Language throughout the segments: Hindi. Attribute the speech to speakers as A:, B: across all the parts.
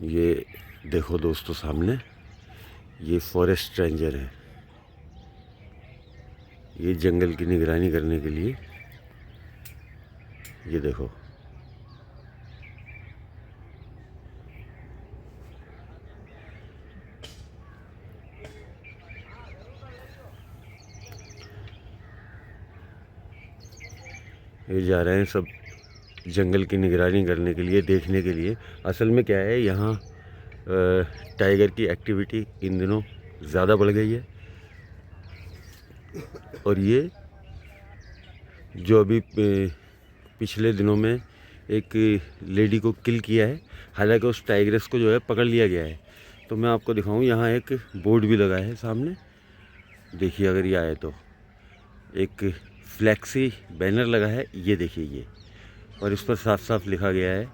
A: ये देखो दोस्तों, सामने ये फॉरेस्ट रेंजर है। ये जंगल की निगरानी करने के लिए, ये देखो, ये जा रहे हैं सब जंगल की निगरानी करने के लिए, देखने के लिए। असल में क्या है, यहाँ टाइगर की एक्टिविटी इन दिनों ज़्यादा बढ़ गई है। और ये जो अभी पिछले दिनों में एक लेडी को किल किया है, हालांकि उस टाइग्रेस को जो है पकड़ लिया गया है। तो मैं आपको दिखाऊं, यहाँ एक बोर्ड भी लगा है सामने, देखिए अगर ये आए तो एक फ्लैक्सी बैनर लगा है, ये देखिए ये। और इस पर साफ साफ लिखा गया है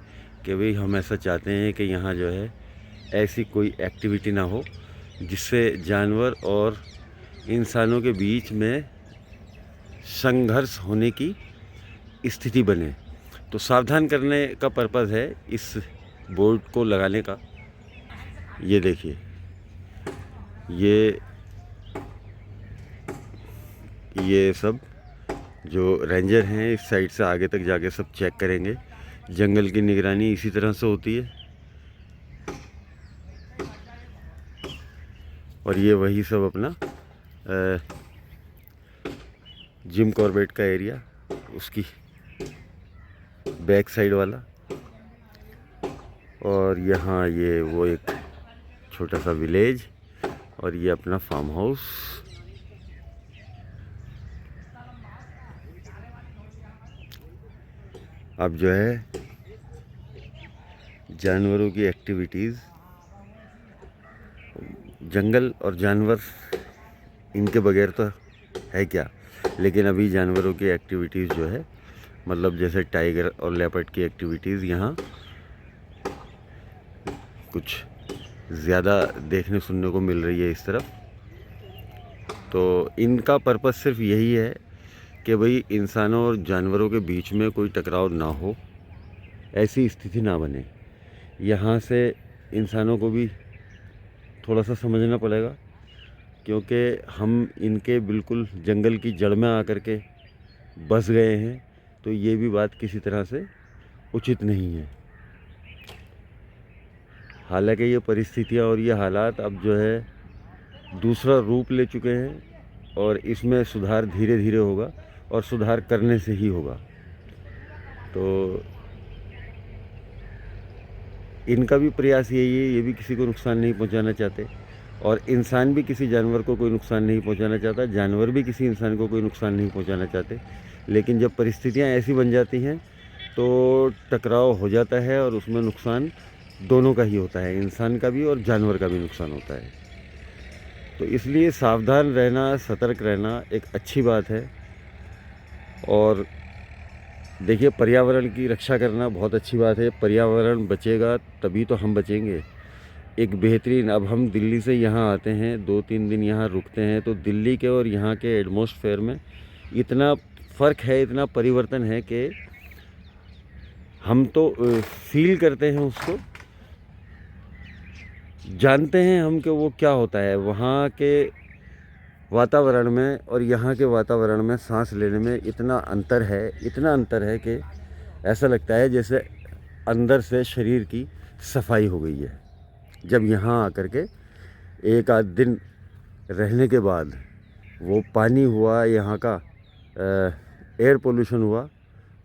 A: कि भाई हम ऐसा चाहते हैं कि यहाँ जो है ऐसी कोई एक्टिविटी ना हो जिससे जानवर और इंसानों के बीच में संघर्ष होने की स्थिति बने। तो सावधान करने का पर्पज़ है इस बोर्ड को लगाने का। ये देखिए, ये सब जो रेंजर हैं इस साइड से आगे तक जाके सब चेक करेंगे। जंगल की निगरानी इसी तरह से होती है। और ये वही सब अपना जिम कॉर्बेट का एरिया, उसकी बैक साइड वाला। और यहाँ ये वो एक छोटा सा विलेज, और ये अपना फार्म हाउस। अब जो है जानवरों की एक्टिविटीज़, जंगल और जानवर इनके बगैर तो है क्या, लेकिन अभी जानवरों की एक्टिविटीज़ जो है, मतलब जैसे टाइगर और लेपर्ड की एक्टिविटीज़ यहाँ कुछ ज़्यादा देखने सुनने को मिल रही है इस तरफ। तो इनका पर्पस सिर्फ यही है कि भाई इंसानों और जानवरों के बीच में कोई टकराव ना हो, ऐसी स्थिति ना बने। यहाँ से इंसानों को भी थोड़ा सा समझना पड़ेगा, क्योंकि हम इनके बिल्कुल जंगल की जड़ में आकर के बस गए हैं। तो ये भी बात किसी तरह से उचित नहीं है। हालांकि ये परिस्थितियाँ और ये हालात अब जो है दूसरा रूप ले चुके हैं, और इसमें सुधार धीरे धीरे होगा, और सुधार करने से ही होगा। तो इनका भी प्रयास यही है, ये भी किसी को नुकसान नहीं पहुंचाना चाहते, और इंसान भी किसी जानवर को कोई नुकसान नहीं पहुंचाना चाहता, जानवर भी किसी इंसान को कोई नुकसान नहीं पहुंचाना चाहते। लेकिन जब परिस्थितियां ऐसी बन जाती हैं तो टकराव हो जाता है, और उसमें नुकसान दोनों का ही होता है, इंसान का भी और जानवर का भी नुकसान होता है। तो इसलिए सावधान रहना, सतर्क रहना एक अच्छी बात है। और देखिए, पर्यावरण की रक्षा करना बहुत अच्छी बात है। पर्यावरण बचेगा तभी तो हम बचेंगे। एक बेहतरीन, अब हम दिल्ली से यहाँ आते हैं, 2-3 दिन यहाँ रुकते हैं, तो दिल्ली के और यहाँ के एटमॉस्फेयर में इतना फ़र्क है, इतना परिवर्तन है कि हम तो फील करते हैं उसको, जानते हैं हम कि वो क्या होता है। वहाँ के वातावरण में और यहाँ के वातावरण में सांस लेने में इतना अंतर है, इतना अंतर है कि ऐसा लगता है जैसे अंदर से शरीर की सफाई हो गई है। जब यहाँ आकर के एक आध दिन रहने के बाद, वो पानी हुआ, यहाँ का एयर पोल्यूशन हुआ,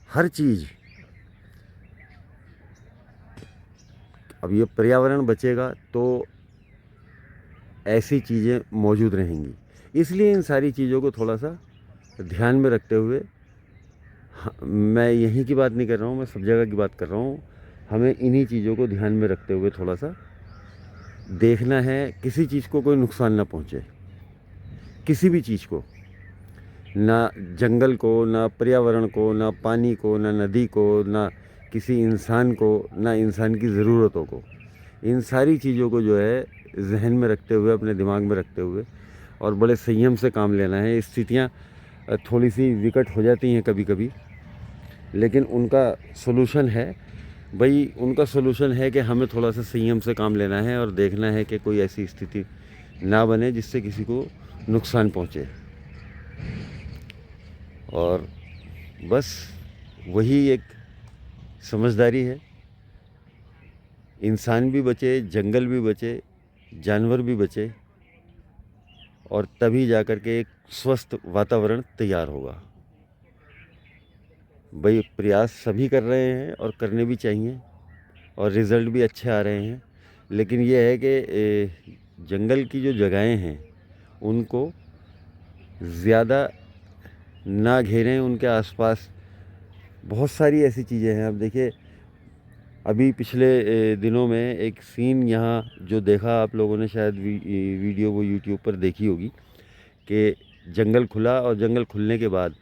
A: हर चीज़, अब ये पर्यावरण बचेगा तो ऐसी चीज़ें मौजूद रहेंगी। इसलिए इन सारी चीज़ों को थोड़ा सा ध्यान में रखते हुए, मैं यहीं की बात नहीं कर रहा हूँ, मैं सब जगह की बात कर रहा हूँ, हमें इन्हीं चीज़ों को ध्यान में रखते हुए थोड़ा सा देखना है, किसी चीज़ को कोई नुकसान ना पहुँचे, किसी भी चीज़ को, ना जंगल को, ना पर्यावरण को, ना पानी को, ना नदी को, ना किसी इंसान को, ना इंसान की ज़रूरतों को। इन सारी चीज़ों को जो है जहन में रखते हुए, अपने दिमाग में रखते हुए, और बड़े संयम से काम लेना है। स्थितियाँ थोड़ी सी विकट हो जाती हैं कभी कभी, लेकिन उनका सलूशन है भाई उनका सॉल्यूशन है कि हमें थोड़ा सा संयम से काम लेना है और देखना है कि कोई ऐसी स्थिति ना बने जिससे किसी को नुकसान पहुँचे। और बस वही एक समझदारी है। इंसान भी बचे, जंगल भी बचे, जानवर भी बचे, और तभी जा कर के एक स्वस्थ वातावरण तैयार होगा। भाई प्रयास सभी कर रहे हैं और करने भी चाहिए, और रिज़ल्ट भी अच्छे आ रहे हैं। लेकिन ये है कि जंगल की जो जगहें हैं उनको ज़्यादा ना घेरें। उनके आसपास बहुत सारी ऐसी चीज़ें हैं। अब देखिए, अभी पिछले दिनों में एक सीन यहाँ जो देखा आप लोगों ने, शायद वीडियो वो यूट्यूब पर देखी होगी, कि जंगल खुला और जंगल खुलने के बाद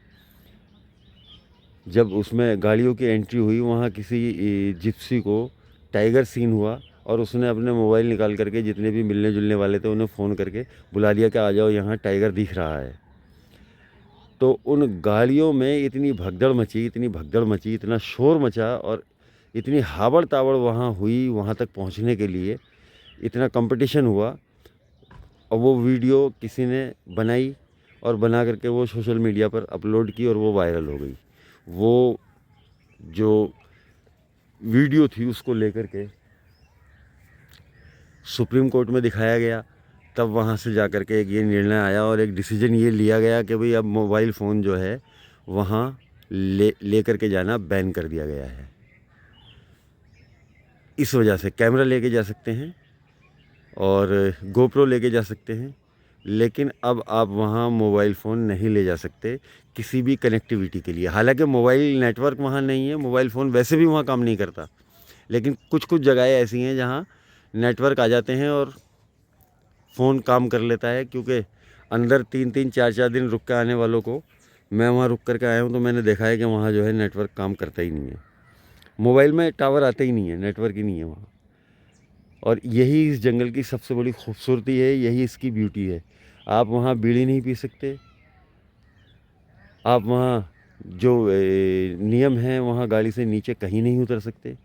A: जब उसमें गाड़ियों की एंट्री हुई, वहाँ किसी जिप्सी को टाइगर सीन हुआ और उसने अपने मोबाइल निकाल करके जितने भी मिलने जुलने वाले थे उन्हें फ़ोन करके बुला लिया कि आ जाओ, यहाँ टाइगर दिख रहा है। तो उन गाड़ियों में इतनी भगदड़ मची, इतनी भगदड़ मची, इतना शोर मचा, और इतनी हावड़ तावड़ वहाँ हुई, वहाँ तक पहुँचने के लिए इतना कंपटीशन हुआ। और वो वीडियो किसी ने बनाई और बना करके वो सोशल मीडिया पर अपलोड की और वो वायरल हो गई। वो जो वीडियो थी उसको लेकर के सुप्रीम कोर्ट में दिखाया गया। तब वहाँ से जा कर के एक ये निर्णय आया और एक डिसीजन ये लिया गया कि भाई अब मोबाइल फ़ोन जो है वहाँ ले कर के जाना बैन कर दिया गया है। इस वजह से कैमरा लेके जा सकते हैं और गोप्रो लेके जा सकते हैं, लेकिन अब आप वहाँ मोबाइल फ़ोन नहीं ले जा सकते किसी भी कनेक्टिविटी के लिए। हालांकि मोबाइल नेटवर्क वहाँ नहीं है, मोबाइल फ़ोन वैसे भी वहाँ काम नहीं करता, लेकिन कुछ कुछ जगहें ऐसी हैं जहाँ नेटवर्क आ जाते हैं और फ़ोन काम कर लेता है। क्योंकि अंदर 3-3 4-4 दिन रुक के आने वालों को, मैं वहाँ रुक कर के आया हूँ तो मैंने देखा है कि वहाँ जो है नेटवर्क काम करता ही नहीं है। मोबाइल में टावर आते ही नहीं है, नेटवर्क ही नहीं है वहाँ। और यही इस जंगल की सबसे बड़ी खूबसूरती है, यही इसकी ब्यूटी है। आप वहाँ बीड़ी नहीं पी सकते, आप वहाँ जो नियम हैं वहाँ गाड़ी से नीचे कहीं नहीं उतर सकते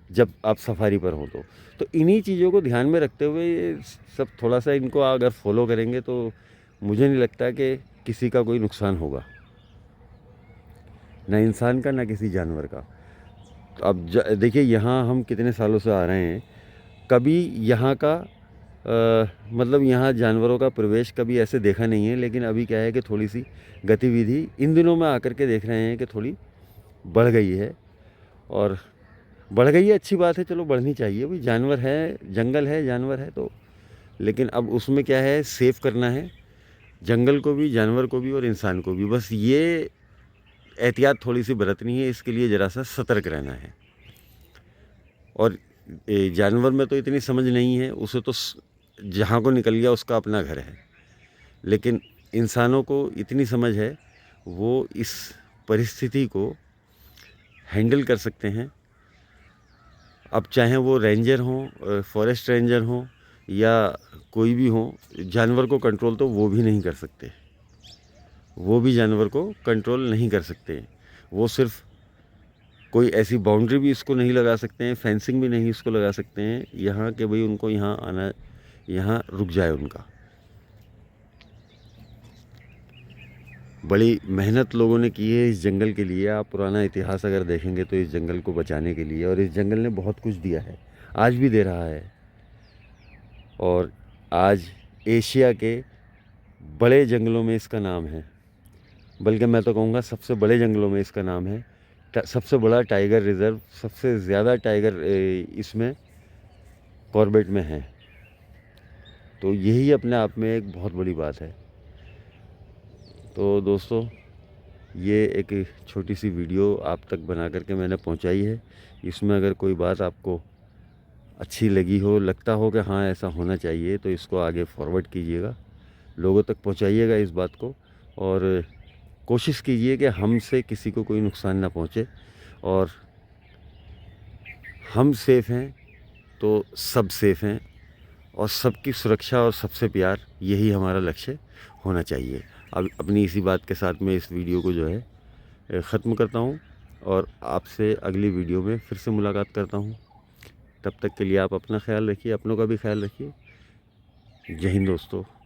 A: जब आप सफारी पर हो। तो इन्हीं चीज़ों को ध्यान में रखते हुए ये सब थोड़ा सा इनको अगर फॉलो करेंगे तो मुझे नहीं लगता कि किसी का कोई नुकसान होगा, ना इंसान का ना किसी जानवर का। तो अब देखिए, यहाँ हम कितने सालों से आ रहे हैं, कभी यहाँ का मतलब यहाँ जानवरों का प्रवेश कभी ऐसे देखा नहीं है। लेकिन अभी क्या है कि थोड़ी सी गतिविधि इन दिनों में आकर के देख रहे हैं कि थोड़ी बढ़ गई है, और बढ़ गई है अच्छी बात है, चलो बढ़नी चाहिए। भाई जानवर है, जंगल है, जानवर है तो, लेकिन अब उसमें क्या है, सेफ करना है जंगल को भी, जानवर को भी और इंसान को भी। बस ये एहतियात थोड़ी सी बरतनी है, इसके लिए ज़रा सा सतर्क रहना है। और जानवर में तो इतनी समझ नहीं है, उसे तो जहाँ को निकल गया उसका अपना घर है। लेकिन इंसानों को इतनी समझ है, वो इस परिस्थिति को हैंडल कर सकते हैं। अब चाहे वो रेंजर हों, फॉरेस्ट रेंजर हों या कोई भी हो, जानवर को कंट्रोल तो वो भी नहीं कर सकते, वो भी जानवर को कंट्रोल नहीं कर सकते। वो सिर्फ कोई ऐसी बाउंड्री भी इसको नहीं लगा सकते हैं, फेंसिंग भी नहीं इसको लगा सकते हैं यहाँ के भाई उनको यहाँ आना, यहाँ रुक जाए उनका। बड़ी मेहनत लोगों ने की है इस जंगल के लिए। आप पुराना इतिहास अगर देखेंगे तो इस जंगल को बचाने के लिए, और इस जंगल ने बहुत कुछ दिया है, आज भी दे रहा है। और आज एशिया के बड़े जंगलों में इसका नाम है, बल्कि मैं तो कहूँगा सबसे बड़े जंगलों में इसका नाम है। सबसे बड़ा टाइगर रिज़र्व, सबसे ज़्यादा टाइगर इसमें कॉर्बेट में है। तो यही अपने आप में एक बहुत बड़ी बात है। तो दोस्तों, ये एक छोटी सी वीडियो आप तक बना करके मैंने पहुंचाई है। इसमें अगर कोई बात आपको अच्छी लगी हो, लगता हो कि हाँ ऐसा होना चाहिए, तो इसको आगे फॉरवर्ड कीजिएगा, लोगों तक पहुंचाइएगा इस बात को, और कोशिश कीजिए कि हमसे किसी को कोई नुकसान ना पहुंचे। और हम सेफ़ हैं तो सब सेफ़ हैं, और सबकी सुरक्षा और सबसे प्यार, यही हमारा लक्ष्य होना चाहिए। अब अपनी इसी बात के साथ मैं इस वीडियो को जो है ख़त्म करता हूँ। और आपसे अगली वीडियो में फिर से मुलाकात करता हूँ। तब तक के लिए आप अपना ख्याल रखिए, अपनों का भी ख्याल रखिए। जय हिंद दोस्तों।